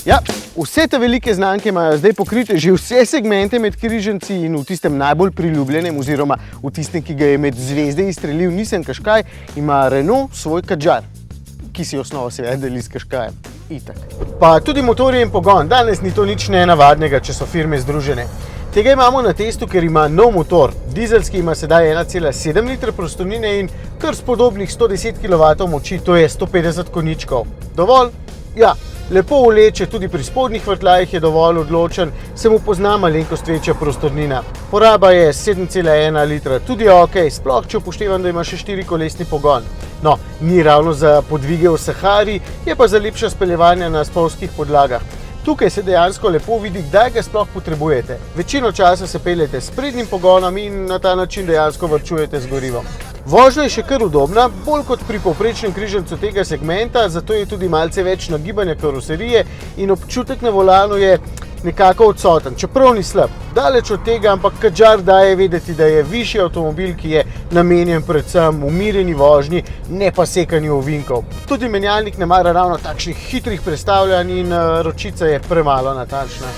Ja, vse te velike znamke imajo zdaj pokrite že vse segmente med križanci in v tistem najbolj priljubljenem oziroma v tistem, ki ga je med zvezde izstrelil Nissan Qashqai, ima Renault svoj Kadjar, ki si osnovo seveda deli s Qashqaijem. Itak. Pa tudi motorje in pogon. Danes ni to nič nenavadnega, če so firme združene. Tega imamo na testu, ker ima nov motor. Dizelski ima sedaj 1,7 litra prostornine in kar spodobnih 110 kW moči, to je 150 konjičkov. Dovolj? Ja. Lepo vleče, tudi pri spodnjih vrtljajih je dovolj odločen, se mu pozna malenkost večja prostornina. Poraba je 7,1 litra, tudi ok, sploh če upoštevam, da ima še 4-kolesni pogon. No, ni ravno za podvige v Sahari, je pa za lepša speljevanja na spolzkih podlagah. Tukaj se dejansko lepo vidi, kdaj ga sploh potrebujete. Večino časa se peljete s prednjim pogonom in na ta način dejansko varčujete z gorivom. Vožnja je še kar udobna, bolj kot pri povprečnem križancu tega segmenta, zato je tudi malce več nagibanja karoserije in občutek na volanu je nekako odsoten, čeprav ni slab. Daleč od tega, ampak Kadjar daje vedeti, da je višji avtomobil, ki je namenjen predvsem umirjeni vožnji, ne pa sekanju ovinkov. Tudi menjalnik ne mara ravno takšnih hitrih prestavljanj in ročica je premalo natančna.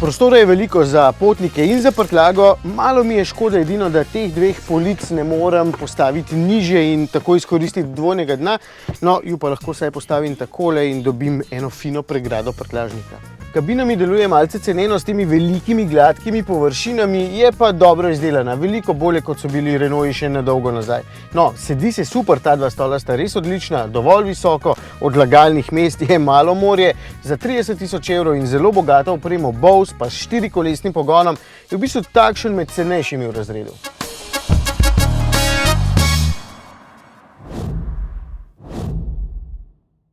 Prostora je veliko za potnike in za prtljago, malo mi je škoda edino, da teh dveh polic ne morem postaviti nižje in tako izkoristiti dvojnega dna, no, ju pa lahko vsaj postavim takole in dobim eno fino pregrado prtljažnika. Kabina mi deluje malce ceneno s temi velikimi gladkimi površinami, je pa dobro izdelana, veliko bolje kot so bili Renaulti še nedolgo nazaj. No, sedi se super, ta dva stola sta res odlična, dovolj visoko, odlagalnih mest je malo morje, za 30 000 evrov in zelo bogato opremo Bose pa s 4-kolesnim pogonom je v bistvu takšen med cenejšimi v razredu.